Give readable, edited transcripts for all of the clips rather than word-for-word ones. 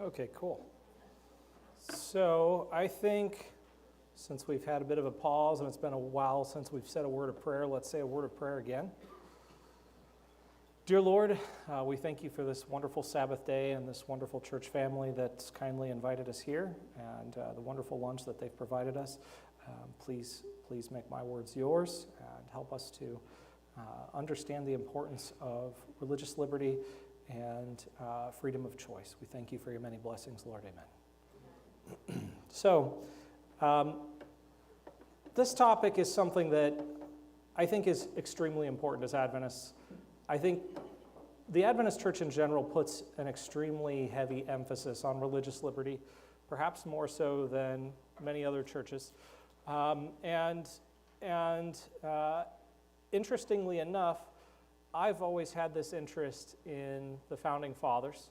Okay, cool. So I think since we've had a bit of a pause and it's been a while since we've said a word of prayer, let's say a word of prayer again. Dear Lord, we thank you for this wonderful Sabbath day and this wonderful church family that's kindly invited us here and the wonderful lunch that they've provided us. Please make my words yours and help us to understand the importance of religious liberty and freedom of choice. We thank you for your many blessings, Lord. Amen. So, this topic is something that I think is extremely important as Adventists. I think the Adventist Church in general puts an extremely heavy emphasis on religious liberty, perhaps more so than many other churches. Interestingly enough, I've always had this interest in the Founding Fathers.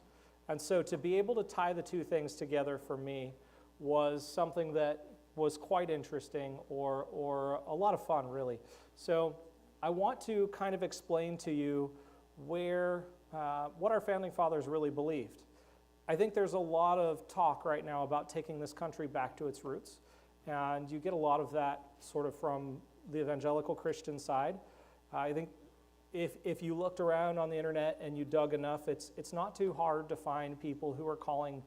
And so to be able to tie the two things together for me was something that was quite interesting or a lot of fun, really. So I want to kind of explain to you what our Founding Fathers really believed. I think there's a lot of talk right now about taking this country back to its roots. And you get a lot of that sort of from the evangelical Christian side. I think if you looked around on the internet and you dug enough, it's not too hard to find people who are calling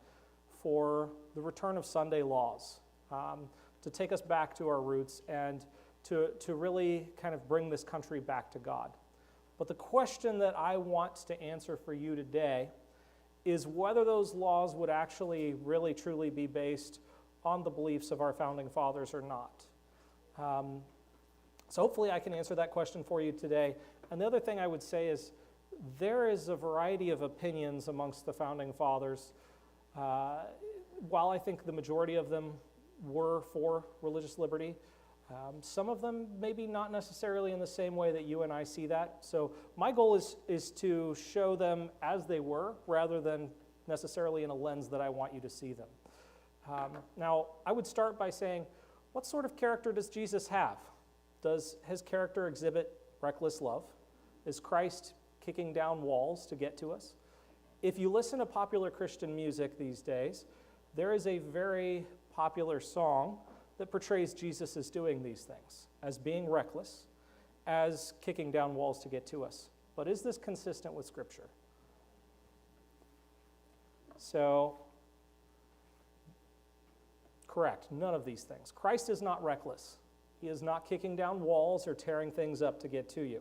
for the return of Sunday laws, to take us back to our roots and to really kind of bring this country back to God. But the question that I want to answer for you today is whether those laws would actually really truly be based on the beliefs of our Founding Fathers or not. So hopefully I can answer that question for you today. And the other thing I would say is there is a variety of opinions amongst the Founding Fathers. While I think the majority of them were for religious liberty, some of them maybe not necessarily in the same way that you and I see that. So my goal is to show them as they were rather than necessarily in a lens that I want you to see them. Now, I would start by saying, what sort of character does Jesus have? Does his character exhibit reckless love? Is Christ kicking down walls to get to us? If you listen to popular Christian music these days, there is a very popular song that portrays Jesus as doing these things, as being reckless, as kicking down walls to get to us. But is this consistent with Scripture? So, correct, none of these things. Christ is not reckless. He is not kicking down walls or tearing things up to get to you.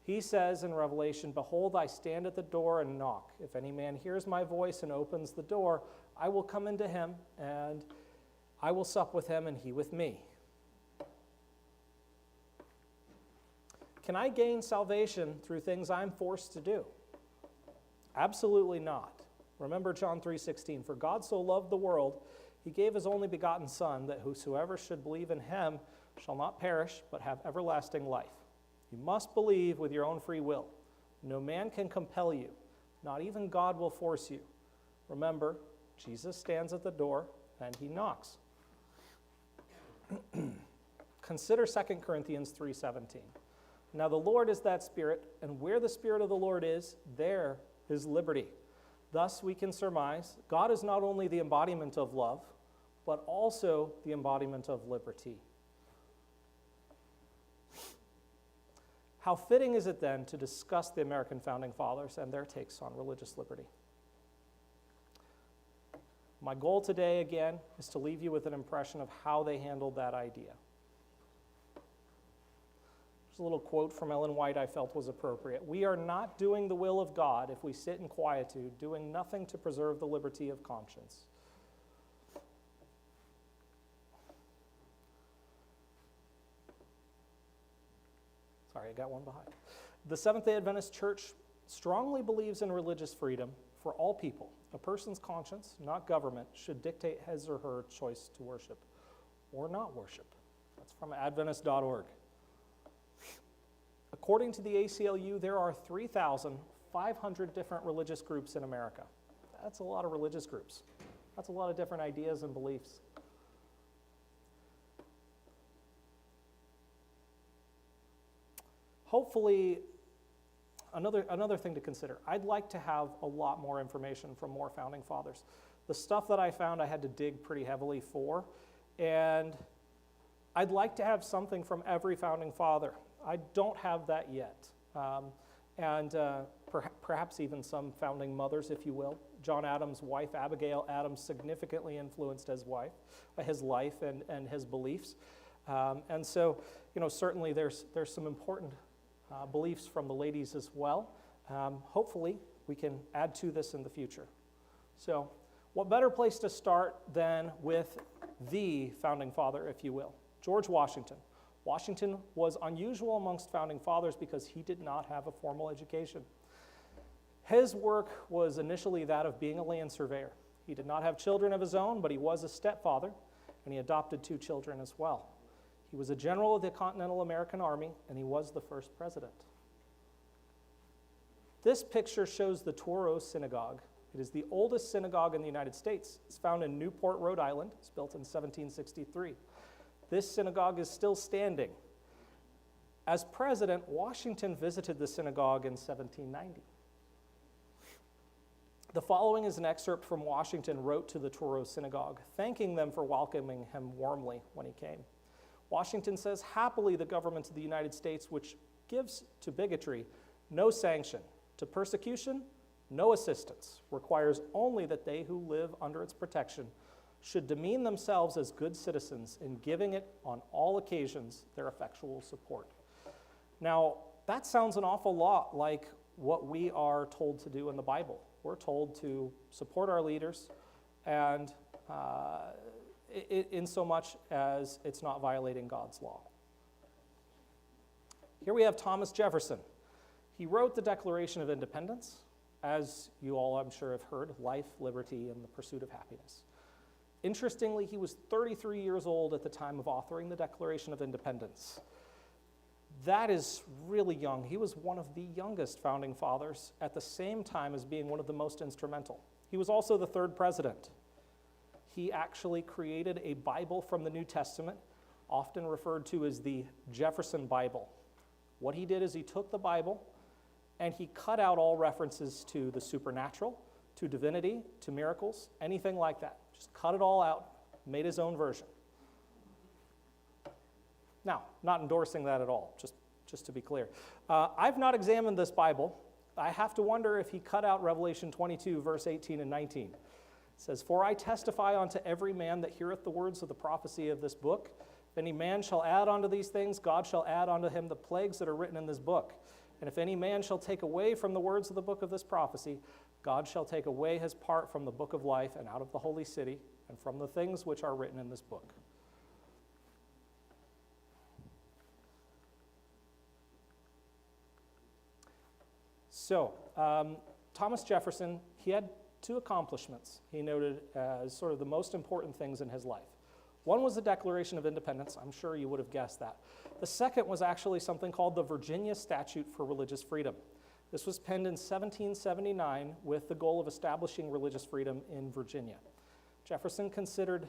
He says in Revelation, "Behold, I stand at the door and knock. If any man hears my voice and opens the door, I will come into him, and I will sup with him, and he with me." Can I gain salvation through things I'm forced to do? Absolutely not. Remember John 3:16, "For God so loved the world, he gave his only begotten Son, that whosoever should believe in him shall not perish, but have everlasting life." You must believe with your own free will. No man can compel you. Not even God will force you. Remember, Jesus stands at the door and he knocks. Consider 2 Corinthians 3:17. "Now the Lord is that Spirit, and where the Spirit of the Lord is, there is liberty." Thus we can surmise God is not only the embodiment of love, but also the embodiment of liberty. How fitting is it then to discuss the American Founding Fathers and their takes on religious liberty? My goal today, again, is to leave you with an impression of how they handled that idea. There's a little quote from Ellen White I felt was appropriate. "We are not doing the will of God if we sit in quietude, doing nothing to preserve the liberty of conscience." Sorry, I got one behind. The Seventh-day Adventist Church strongly believes in religious freedom for all people. A person's conscience, not government, should dictate his or her choice to worship or not worship. That's from Adventist.org. According to the ACLU, there are 3,500 different religious groups in America. That's a lot of religious groups. That's a lot of different ideas and beliefs. Hopefully, another thing to consider. I'd like to have a lot more information from more founding fathers. The stuff that I found I had to dig pretty heavily for, and I'd like to have something from every founding father. I don't have that yet. Perhaps even some founding mothers, if you will. John Adams' wife, Abigail Adams, significantly influenced his life and his beliefs. And so, certainly there's some important beliefs from the ladies as well. Hopefully, we can add to this in the future. So, what better place to start than with the founding father, if you will, George Washington. Washington was unusual amongst founding fathers because he did not have a formal education. His work was initially that of being a land surveyor. He did not have children of his own, but he was a stepfather, and he adopted 2 children as well. He was a general of the Continental American Army, and he was the first president. This picture shows the Touro Synagogue. It is the oldest synagogue in the United States. It's found in Newport, Rhode Island. It's built in 1763. This synagogue is still standing. As president, Washington visited the synagogue in 1790. The following is an excerpt from Washington wrote to the Touro Synagogue, thanking them for welcoming him warmly when he came. Washington says, "Happily the government of the United States, which gives to bigotry no sanction, to persecution no assistance, requires only that they who live under its protection should demean themselves as good citizens in giving it on all occasions their effectual support." Now, that sounds an awful lot like what we are told to do in the Bible. We're told to support our leaders, and in so much as it's not violating God's law. Here we have Thomas Jefferson. He wrote the Declaration of Independence, as you all, I'm sure, have heard, life, liberty, and the pursuit of happiness. Interestingly, he was 33 years old at the time of authoring the Declaration of Independence. That is really young. He was one of the youngest founding fathers at the same time as being one of the most instrumental. He was also the 3rd president. He actually created a Bible from the New Testament, often referred to as the Jefferson Bible. What he did is he took the Bible and he cut out all references to the supernatural, to divinity, to miracles, anything like that. Just cut it all out, made his own version. Now, not endorsing that at all, just to be clear. I've not examined this Bible. I have to wonder if he cut out Revelation 22, verse 18 and 19. It says, "For I testify unto every man that heareth the words of the prophecy of this book. If any man shall add unto these things, God shall add unto him the plagues that are written in this book. And if any man shall take away from the words of the book of this prophecy, God shall take away his part from the book of life and out of the holy city and from the things which are written in this book." So, Thomas Jefferson, he had 2 accomplishments he noted as sort of the most important things in his life. One was the Declaration of Independence. I'm sure you would have guessed that. The second was actually something called the Virginia Statute for Religious Freedom. This was penned in 1779 with the goal of establishing religious freedom in Virginia. Jefferson considered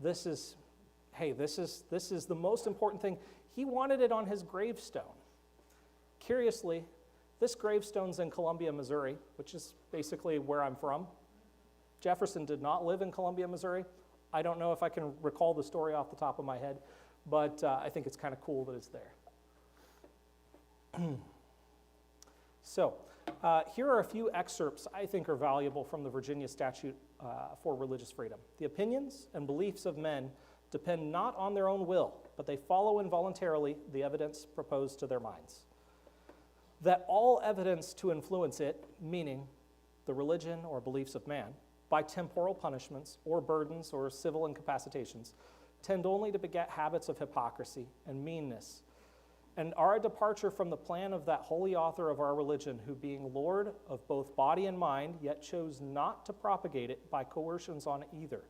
this is the most important thing. He wanted it on his gravestone. Curiously, this gravestone's in Columbia, Missouri, which is basically where I'm from. Jefferson did not live in Columbia, Missouri. I don't know if I can recall the story off the top of my head, but I think it's kind of cool that it's there. So, here are a few excerpts I think are valuable from the Virginia Statute for Religious Freedom. "The opinions and beliefs of men depend not on their own will, but they follow involuntarily the evidence proposed to their minds. That all evidence to influence it, meaning the religion or beliefs of man, by temporal punishments or burdens or civil incapacitations, tend only to beget habits of hypocrisy and meanness, and are a departure from the plan of that holy author of our religion, who being Lord of both body and mind, yet chose not to propagate it by coercions on either,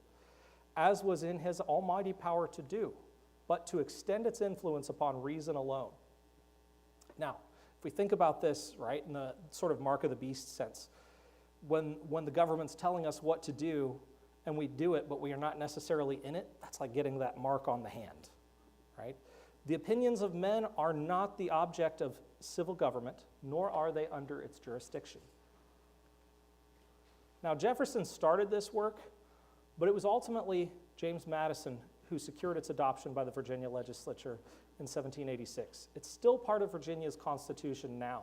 as was in his almighty power to do, but to extend its influence upon reason alone." Now, if we think about this, right, in the sort of mark of the beast sense, when the government's telling us what to do and we do it, but we are not necessarily in it, that's like getting that mark on the hand, right? The opinions of men are not the object of civil government, nor are they under its jurisdiction. Now, Jefferson started this work, but it was ultimately James Madison who secured its adoption by the Virginia legislature in 1786. It's still part of Virginia's constitution now,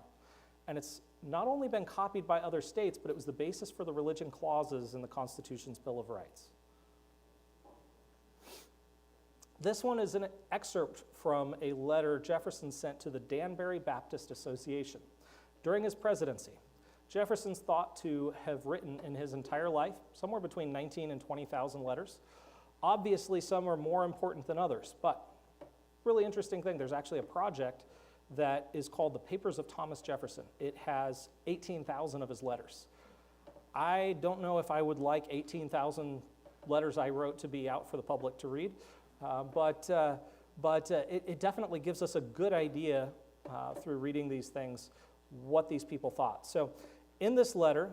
and it's not only been copied by other states, but it was the basis for the religion clauses in the Constitution's Bill of Rights. This one is an excerpt from a letter Jefferson sent to the Danbury Baptist Association. During his presidency, Jefferson's thought to have written in his entire life somewhere between 19 and 20,000 letters. Obviously, some are more important than others, but really interesting thing, there's actually a project that is called the Papers of Thomas Jefferson. It has 18,000 of his letters. I don't know if I would like 18,000 letters I wrote to be out for the public to read, but it definitely gives us a good idea through reading these things what these people thought. So in this letter,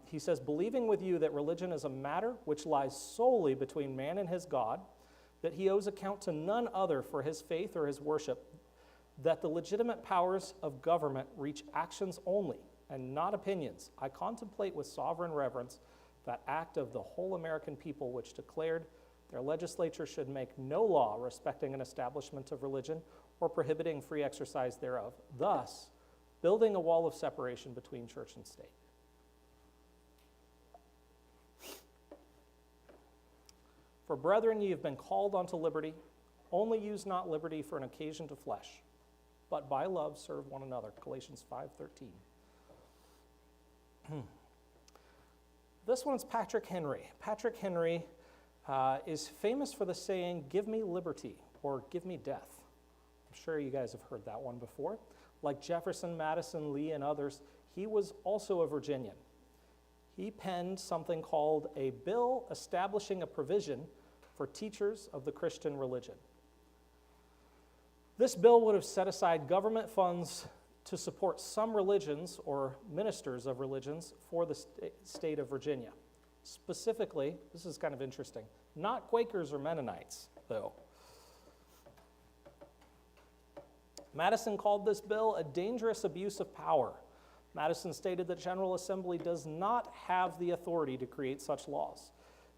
he says, believing with you that religion is a matter which lies solely between man and his God, that he owes account to none other for his faith or his worship, that the legitimate powers of government reach actions only and not opinions, I contemplate with sovereign reverence that act of the whole American people which declared their legislature should make no law respecting an establishment of religion or prohibiting free exercise thereof, thus building a wall of separation between church and state. For brethren, ye have been called unto liberty, only use not liberty for an occasion to flesh, but by love serve one another. Galatians 5:13. This one's Patrick Henry. Patrick Henry is famous for the saying, give me liberty or give me death. I'm sure you guys have heard that one before. Like Jefferson, Madison, Lee, and others, he was also a Virginian. He penned something called a bill establishing a provision for teachers of the Christian religion. This bill would have set aside government funds to support some religions or ministers of religions for the state of Virginia. Specifically, this is kind of interesting, not Quakers or Mennonites, though. Madison called this bill a dangerous abuse of power. Madison stated that General Assembly does not have the authority to create such laws.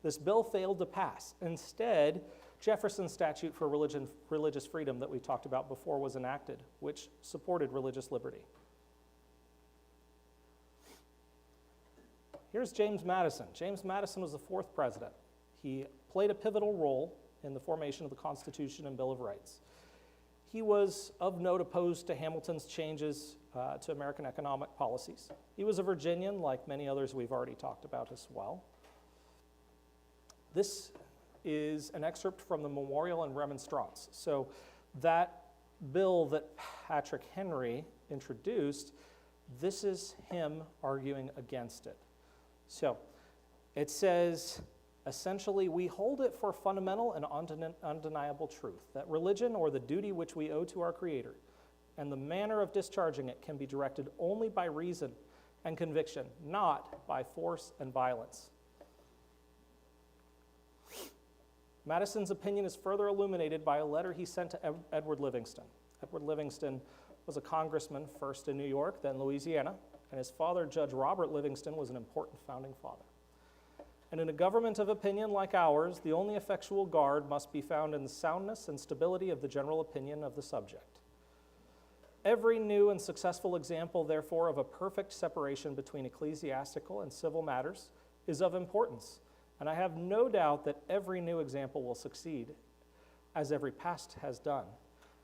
This bill failed to pass. Instead, Jefferson's statute for religious freedom that we talked about before was enacted, which supported religious liberty. Here's James Madison. James Madison was the fourth president. He played a pivotal role in the formation of the Constitution and Bill of Rights. He was, of note, opposed to Hamilton's changes to American economic policies. He was a Virginian, like many others we've already talked about as well. This is an excerpt from the Memorial and Remonstrance. So that bill that Patrick Henry introduced, this is him arguing against it. So it says, essentially, we hold it for fundamental and undeniable truth that religion, or the duty which we owe to our Creator, and the manner of discharging it can be directed only by reason and conviction, not by force and violence. Madison's opinion is further illuminated by a letter he sent to Edward Livingston. Edward Livingston was a congressman, first in New York, then Louisiana, and his father, Judge Robert Livingston, was an important founding father. And in a government of opinion like ours, the only effectual guard must be found in the soundness and stability of the general opinion of the subject. Every new and successful example, therefore, of a perfect separation between ecclesiastical and civil matters is of importance, and I have no doubt that every new example will succeed, as every past has done,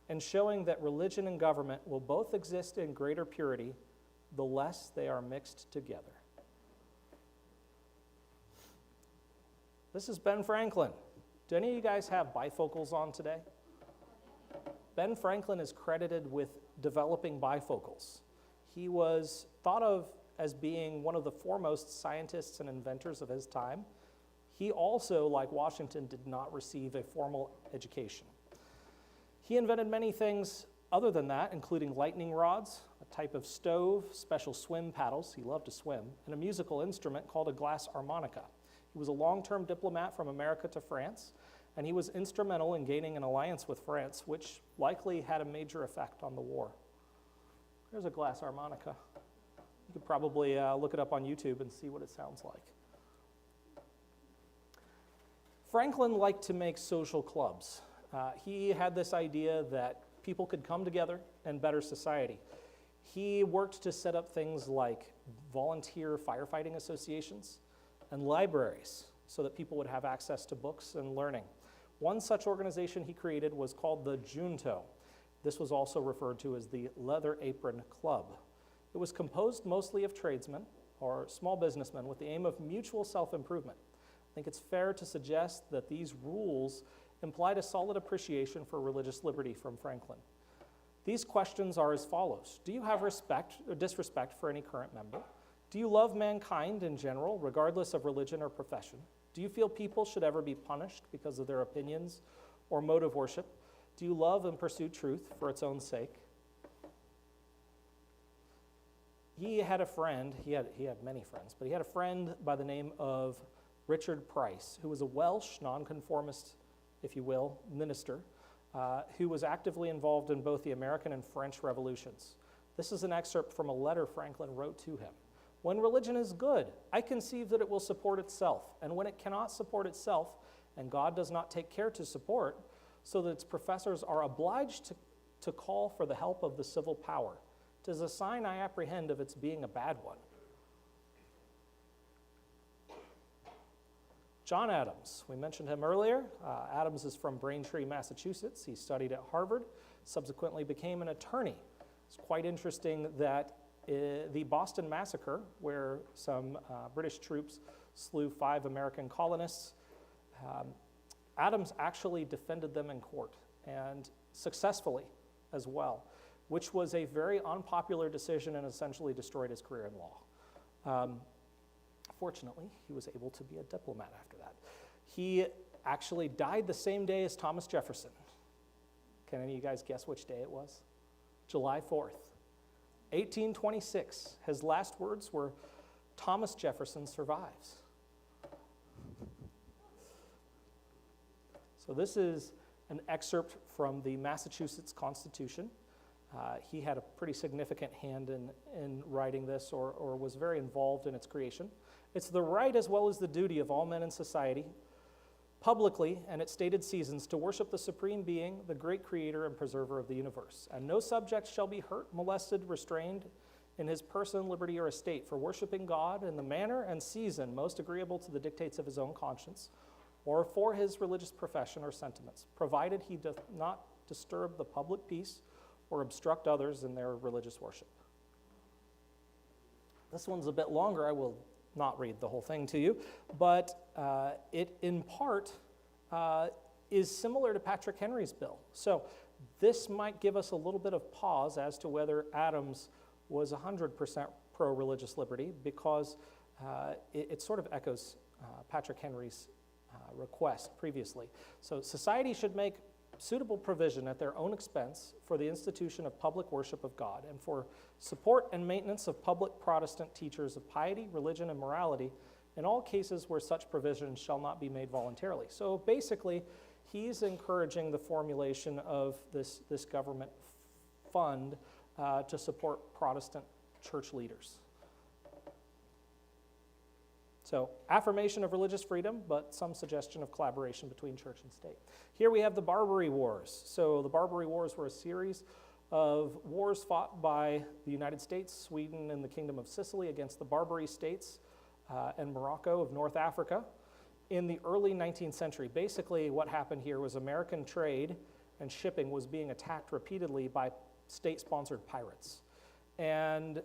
in showing that religion and government will both exist in greater purity the less they are mixed together. This is Ben Franklin. Do any of you guys have bifocals on today? Ben Franklin is credited with developing bifocals. He was thought of as being one of the foremost scientists and inventors of his time. He also, like Washington, did not receive a formal education. He invented many things other than that, including lightning rods, a type of stove, special swim paddles, he loved to swim, and a musical instrument called a glass harmonica. He was a long-term diplomat from America to France, and he was instrumental in gaining an alliance with France, which likely had a major effect on the war. There's a glass harmonica. You could probably look it up on YouTube and see what it sounds like. Franklin liked to make social clubs. He had this idea that people could come together and better society. He worked to set up things like volunteer firefighting associations and libraries so that people would have access to books and learning. One such organization he created was called the Junto. This was also referred to as the Leather Apron Club. It was composed mostly of tradesmen or small businessmen with the aim of mutual self-improvement. I think it's fair to suggest that these rules implied a solid appreciation for religious liberty from Franklin. These questions are as follows. Do you have respect or disrespect for any current member? Do you love mankind in general, regardless of religion or profession? Do you feel people should ever be punished because of their opinions or mode of worship? Do you love and pursue truth for its own sake? He had a friend, he had many friends, but he had a friend by the name of Richard Price, who was a Welsh nonconformist, if you will, minister, who was actively involved in both the American and French revolutions. This is an excerpt from a letter Franklin wrote to him. When religion is good, I conceive that it will support itself, and when it cannot support itself, and God does not take care to support, so that its professors are obliged to call for the help of the civil power, 'tis a sign I apprehend of its being a bad one. John Adams, we mentioned him earlier. Adams is from Braintree, Massachusetts. He studied at Harvard, subsequently became an attorney. It's quite interesting that the Boston Massacre, where some British troops slew 5 American colonists, Adams actually defended them in court, and successfully as well, which was a very unpopular decision and essentially destroyed his career in law. Fortunately, he was able to be a diplomat after that. He actually died the same day as Thomas Jefferson. Can any of you guys guess which day it was? July 4th, 1826. His last words were, "Thomas Jefferson survives." So this is an excerpt from the Massachusetts Constitution. He had a pretty significant hand in writing this, or was very involved in its creation. It's the right as well as the duty of all men in society, publicly and at stated seasons, to worship the Supreme Being, the great Creator and Preserver of the universe. And no subject shall be hurt, molested, restrained in his person, liberty, or estate, for worshiping God in the manner and season most agreeable to the dictates of his own conscience, or for his religious profession or sentiments, provided he doth not disturb the public peace or obstruct others in their religious worship. This one's a bit longer. I will not read the whole thing to you, but it in part is similar to Patrick Henry's bill. So this might give us a little bit of pause as to whether Adams was 100% pro-religious liberty, because it sort of echoes Patrick Henry's request previously. So society should make suitable provision at their own expense for the institution of public worship of God, and for support and maintenance of public Protestant teachers of piety, religion, and morality in all cases where such provision shall not be made voluntarily. So basically, he's encouraging the formulation of this government fund to support Protestant church leaders. So affirmation of religious freedom, but some suggestion of collaboration between church and state. Here we have the Barbary Wars. So the Barbary Wars were a series of wars fought by the United States, Sweden, and the Kingdom of Sicily against the Barbary states and Morocco of North Africa in the early 19th century. Basically, what happened here was American trade and shipping was being attacked repeatedly by state-sponsored pirates. And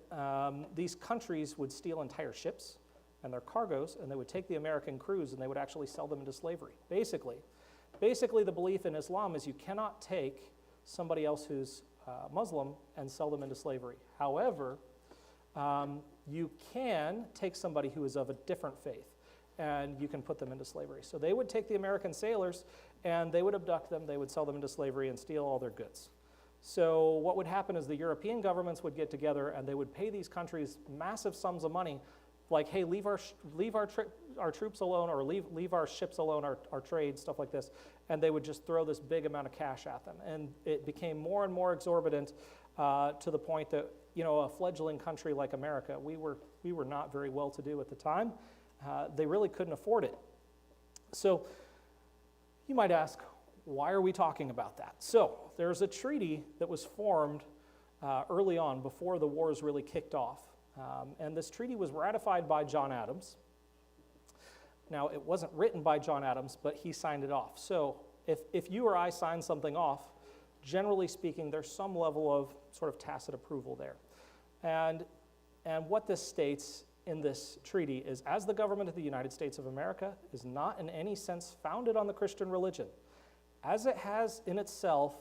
these countries would steal entire ships and their cargoes, and they would take the American crews and they would actually sell them into slavery. Basically, the belief in Islam is you cannot take somebody else who's Muslim and sell them into slavery. However, you can take somebody who is of a different faith and you can put them into slavery. So they would take the American sailors and they would abduct them, they would sell them into slavery and steal all their goods. So what would happen is the European governments would get together and they would pay these countries massive sums of money, like, hey, leave our our troops alone, or leave our ships alone, our trade, stuff like this. And they would just throw this big amount of cash at them. And it became more and more exorbitant to the point that, a fledgling country like America, we were not very well to do at the time. They really couldn't afford it. So you might ask, why are we talking about that? So there's a treaty that was formed early on, before the wars really kicked off. And this treaty was ratified by John Adams. Now, it wasn't written by John Adams, but he signed it off. So if you or I sign something off, generally speaking, there's some level of sort of tacit approval there. And what this states in this treaty is, as the government of the United States of America is not in any sense founded on the Christian religion, as it has in itself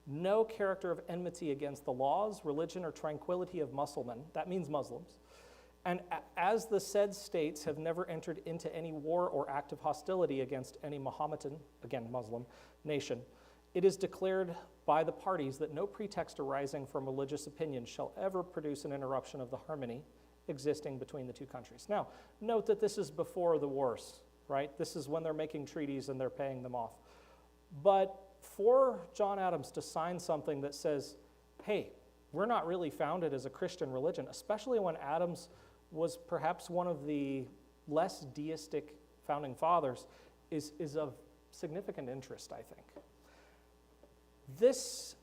no character of enmity against the laws, religion, or tranquility of Mussulmen, that means Muslims, and as the said states have never entered into any war or act of hostility against any Mohammedan, again Muslim, nation, it is declared by the parties that no pretext arising from religious opinion shall ever produce an interruption of the harmony existing between the two countries. Now, note that this is before the wars, right? This is when they're making treaties and they're paying them off. But for John Adams to sign something that says, hey, we're not really founded as a Christian religion, especially when Adams was perhaps one of the less deistic founding fathers, is of significant interest, I think. This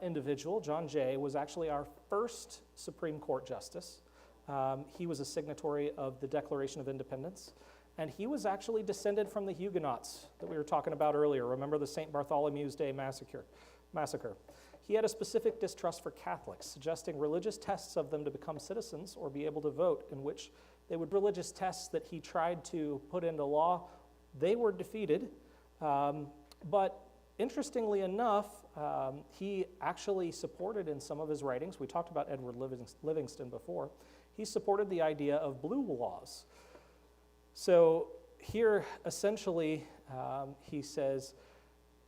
individual, John Jay, was actually our first Supreme Court justice. He was a signatory of the Declaration of Independence, and he was actually descended from the Huguenots that we were talking about earlier. Remember the St. Bartholomew's Day massacre. He had a specific distrust for Catholics, suggesting religious tests of them to become citizens or be able to vote, in which religious tests that he tried to put into law, they were defeated. But interestingly enough, he actually supported in some of his writings, we talked about Edward Livingston before, he supported the idea of blue laws. So here, essentially, he says,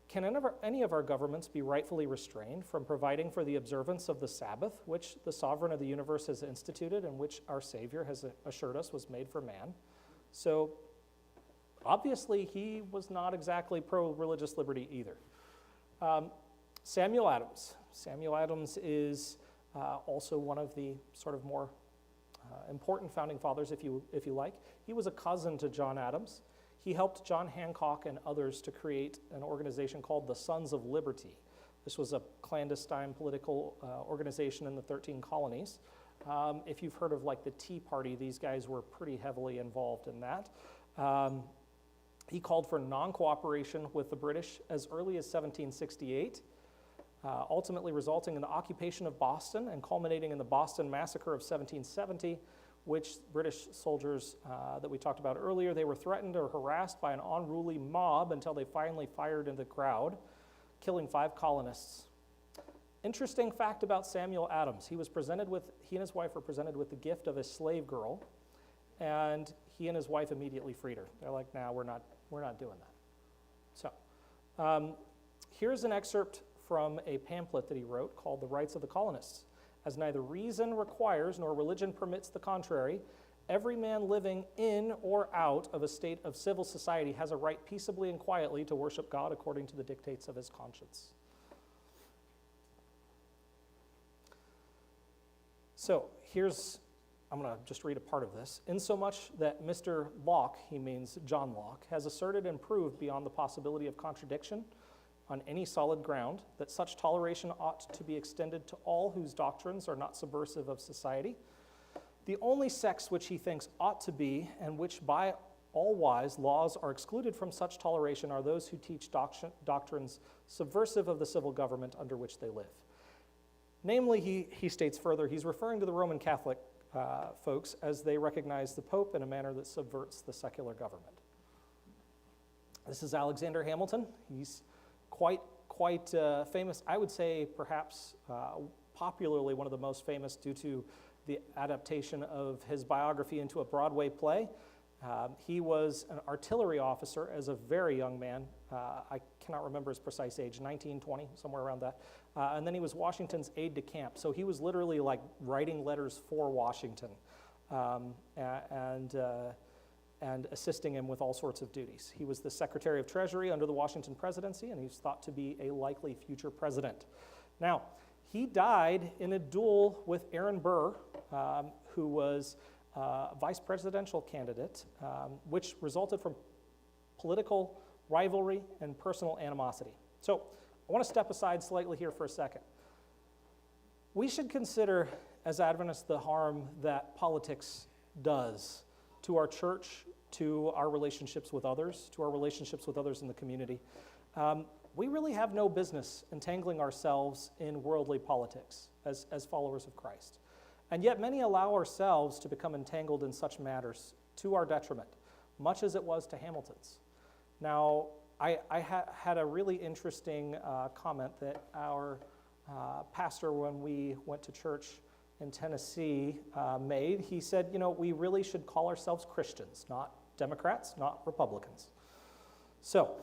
can any of our governments be rightfully restrained from providing for the observance of the Sabbath, which the sovereign of the universe has instituted and which our Savior has assured us was made for man? So obviously, he was not exactly pro-religious liberty either. Samuel Adams. Samuel Adams is also one of the sort of more important founding fathers, if you like. He was a cousin to John Adams. He helped John Hancock and others to create an organization called the Sons of Liberty. This was a clandestine political organization in the 13 colonies. If you've heard of like the Tea Party, these guys were pretty heavily involved in that. He called for non-cooperation with the British as early as 1768, ultimately resulting in the occupation of Boston and culminating in the Boston Massacre of 1770, which British soldiers that we talked about earlier, they were threatened or harassed by an unruly mob until they finally fired into the crowd, killing 5 colonists. Interesting fact about Samuel Adams, he and his wife were presented with the gift of a slave girl, and he and his wife immediately freed her. They're like, nah, we're not doing that. So here's an excerpt from a pamphlet that he wrote called The Rights of the Colonists. As neither reason requires nor religion permits the contrary, every man living in or out of a state of civil society has a right peaceably and quietly to worship God according to the dictates of his conscience. So I'm going to just read a part of this. Insomuch that Mr. Locke, he means John Locke, has asserted and proved beyond the possibility of contradiction on any solid ground that such toleration ought to be extended to all whose doctrines are not subversive of society. The only sects which he thinks ought to be, and which by all wise laws are excluded from such toleration, are those who teach doctrines subversive of the civil government under which they live. Namely, he states further, he's referring to the Roman Catholic folks as they recognize the Pope in a manner that subverts the secular government. This is Alexander Hamilton. He's quite famous. I would say perhaps popularly one of the most famous due to the adaptation of his biography into a Broadway play. He was an artillery officer as a very young man. I cannot remember his precise age, 19, 20, somewhere around that. And then he was Washington's aide-de-camp. So he was literally like writing letters for Washington. and assisting him with all sorts of duties. He was the Secretary of Treasury under the Washington presidency, and he was thought to be a likely future president. Now, he died in a duel with Aaron Burr, who was a vice presidential candidate, which resulted from political rivalry and personal animosity. So I want to step aside slightly here for a second. We should consider, as Adventists, the harm that politics does to our church, to our relationships with others, to our relationships with others in the community. We really have no business entangling ourselves in worldly politics as followers of Christ. And yet many allow ourselves to become entangled in such matters to our detriment, much as it was to Hamilton's. Now, I had a really interesting comment that our pastor, when we went to church in Tennessee, made. He said, we really should call ourselves Christians, not Democrats, not Republicans. So,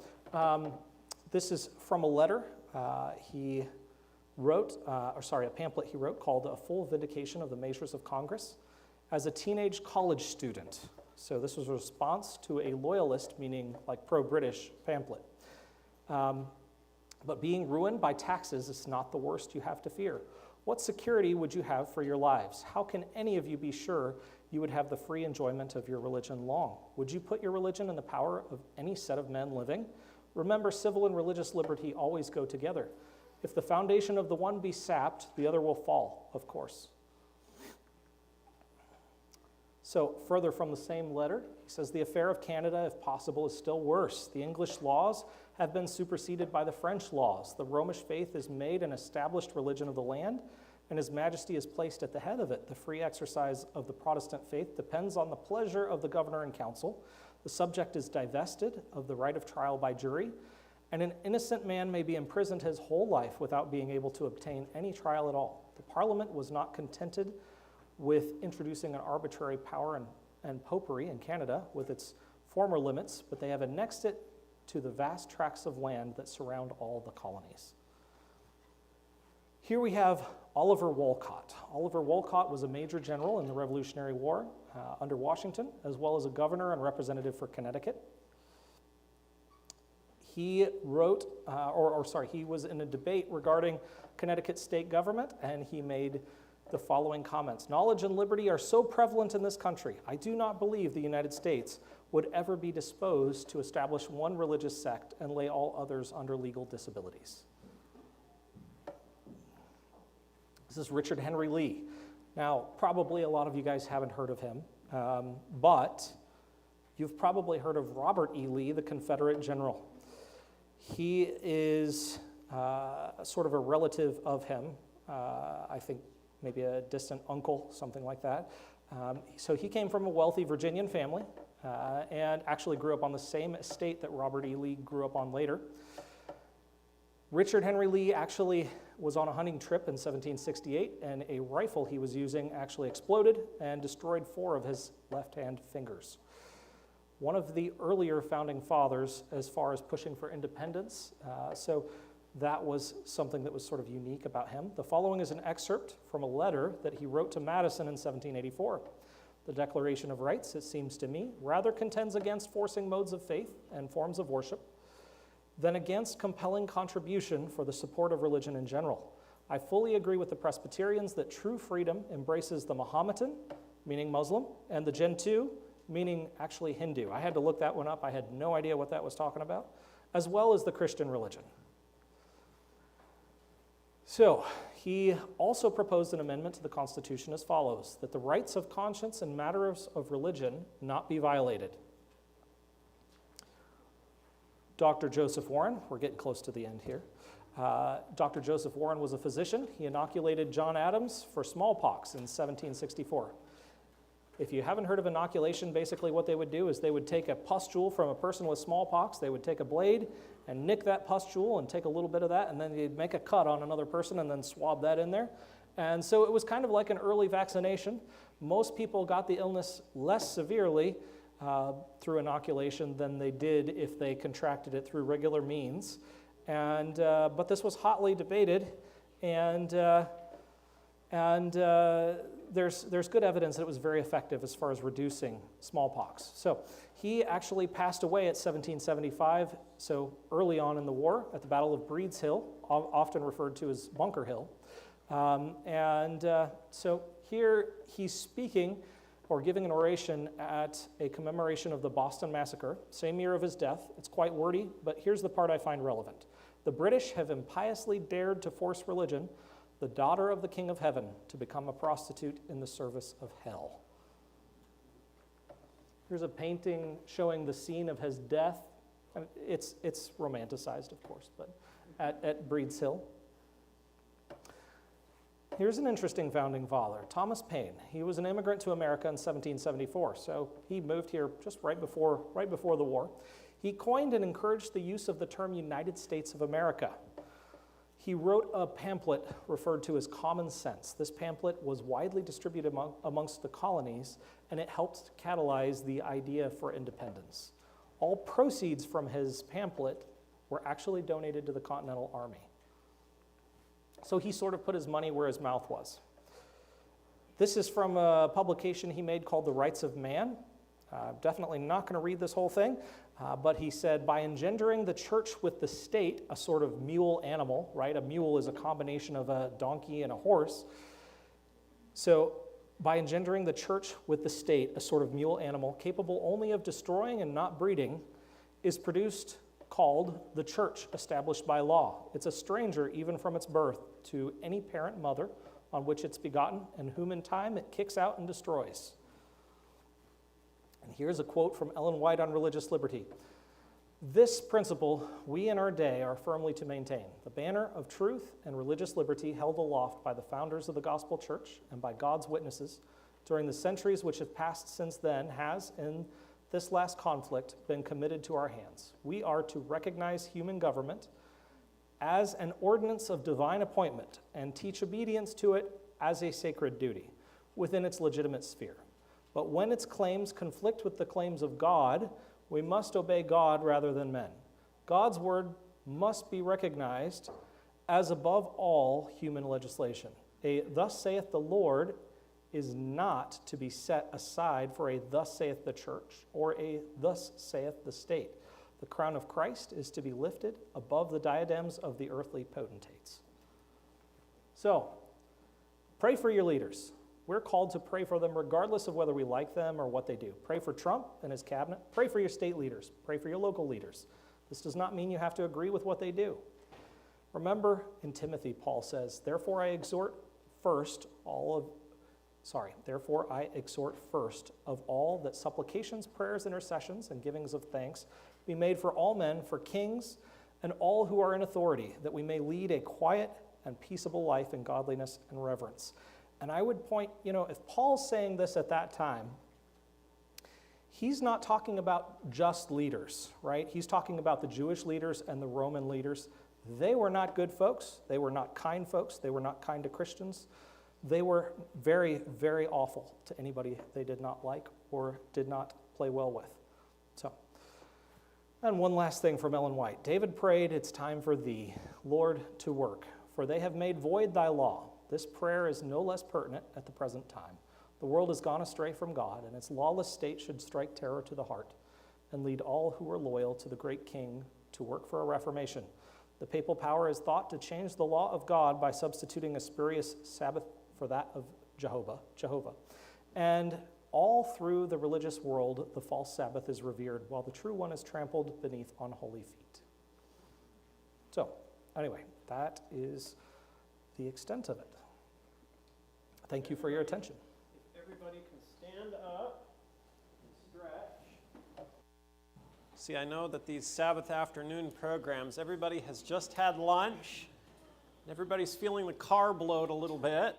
this is from a letter he wrote, a pamphlet he wrote called A Full Vindication of the Measures of Congress as a teenage college student. So this was a response to a loyalist, meaning like pro-British pamphlet. But being ruined by taxes is not the worst you have to fear. What security would you have for your lives? How can any of you be sure you would have the free enjoyment of your religion long? Would you put your religion in the power of any set of men living? Remember, civil and religious liberty always go together. If the foundation of the one be sapped, the other will fall, of course. So, further from the same letter, he says, the affair of Canada, if possible, is still worse. The English laws have been superseded by the French laws. The Romish faith is made an established religion of the land, and His Majesty is placed at the head of it. The free exercise of the Protestant faith depends on the pleasure of the governor and council. The subject is divested of the right of trial by jury, and an innocent man may be imprisoned his whole life without being able to obtain any trial at all. The Parliament was not contented with introducing an arbitrary power and popery in Canada with its former limits, but they have annexed it to the vast tracts of land that surround all the colonies. Here we have Oliver Wolcott. Oliver Wolcott was a major general in the Revolutionary War under Washington, as well as a governor and representative for Connecticut. He wrote, he was in a debate regarding Connecticut state government, and he made the following comments. Knowledge and liberty are so prevalent in this country, I do not believe the United States would ever be disposed to establish one religious sect and lay all others under legal disabilities. This is Richard Henry Lee. Now, probably a lot of you guys haven't heard of him, but you've probably heard of Robert E. Lee, the Confederate general. He is sort of a relative of him, I think maybe a distant uncle, something like that. So he came from a wealthy Virginian family and actually grew up on the same estate that Robert E. Lee grew up on later. Richard Henry Lee actually was on a hunting trip in 1768, and a rifle he was using actually exploded and destroyed 4 of his left-hand fingers. One of the earlier founding fathers as far as pushing for independence, so that was something that was sort of unique about him. The following is an excerpt from a letter that he wrote to Madison in 1784. The Declaration of Rights, it seems to me, rather contends against forcing modes of faith and forms of worship than against compelling contribution for the support of religion in general. I fully agree with the Presbyterians that true freedom embraces the Mohammedan, meaning Muslim, and the Gentoo, meaning actually Hindu. I had to look that one up. I had no idea what that was talking about, as well as the Christian religion. So, he also proposed an amendment to the Constitution as follows, that the rights of conscience in matters of religion not be violated. Dr. Joseph Warren, we're getting close to the end here. Dr. Joseph Warren was a physician. He inoculated John Adams for smallpox in 1764. If you haven't heard of inoculation, basically what they would do is they would take a pustule from a person with smallpox, they would take a blade and nick that pustule and take a little bit of that, and then they'd make a cut on another person and then swab that in there. And so it was kind of like an early vaccination. Most people got the illness less severely through inoculation than they did if they contracted it through regular means. And but this was hotly debated, and there's good evidence that it was very effective as far as reducing smallpox. So he actually passed away at 1775, so early on in the war, at the Battle of Breed's Hill, often referred to as Bunker Hill. So here he's speaking or giving an oration at a commemoration of the Boston Massacre, same year of his death. It's quite wordy, but here's the part I find relevant. The British have impiously dared to force religion, the daughter of the King of Heaven, to become a prostitute in the service of hell. Here's a painting showing the scene of his death. It's romanticized, of course, but at Breed's Hill. Here's an interesting founding father, Thomas Paine. He was an immigrant to America in 1774, so he moved here just right before the war. He coined and encouraged the use of the term United States of America. He wrote a pamphlet referred to as Common Sense. This pamphlet was widely distributed amongst the colonies, and it helped catalyze the idea for independence. All proceeds from his pamphlet were actually donated to the Continental Army. So he sort of put his money where his mouth was. This is from a publication he made called The Rights of Man. Definitely not going to read this whole thing, but he said, by engendering the church with the state, a sort of mule animal, right? A mule is a combination of a donkey and a horse. So by engendering the church with the state, a sort of mule animal capable only of destroying and not breeding, is produced called the church established by law. It's a stranger even from its birth to any parent mother on which it's begotten, and whom in time it kicks out and destroys. And here's a quote from Ellen White on religious liberty. This principle we in our day are firmly to maintain. The banner of truth and religious liberty held aloft by the founders of the gospel church and by God's witnesses during the centuries which have passed since then has, in this last conflict, been committed to our hands. We are to recognize human government as an ordinance of divine appointment and teach obedience to it as a sacred duty within its legitimate sphere. But when its claims conflict with the claims of God, we must obey God rather than men. God's word must be recognized as above all human legislation. A "thus saith the Lord" is not to be set aside for a "thus saith the church" or a "thus saith the state." The crown of Christ is to be lifted above the diadems of the earthly potentates. So, pray for your leaders. We're called to pray for them regardless of whether we like them or what they do. Pray for Trump and his cabinet. Pray for your state leaders. Pray for your local leaders. This does not mean you have to agree with what they do. Remember, in Timothy, Paul says, Therefore I exhort first of all that supplications, prayers, intercessions, and givings of thanks be made for all men, for kings, and all who are in authority, that we may lead a quiet and peaceable life in godliness and reverence. And I would point, if Paul's saying this at that time, he's not talking about just leaders, right? He's talking about the Jewish leaders and the Roman leaders. They were not good folks. They were not kind folks. They were not kind to Christians. They were very, very awful to anybody they did not like or did not play well with. And one last thing from Ellen White. David prayed, "It's time for thee, Lord, to work, for they have made void thy law." This prayer is no less pertinent at the present time. The world has gone astray from God, and its lawless state should strike terror to the heart and lead all who are loyal to the great King to work for a reformation. The papal power is thought to change the law of God by substituting a spurious Sabbath for that of Jehovah. And all through the religious world, the false Sabbath is revered, while the true one is trampled beneath unholy feet. So, anyway, that is the extent of it. Thank you for your attention. If everybody can stand up and stretch. See, I know that these Sabbath afternoon programs, everybody has just had lunch. Everybody's feeling the carb load a little bit.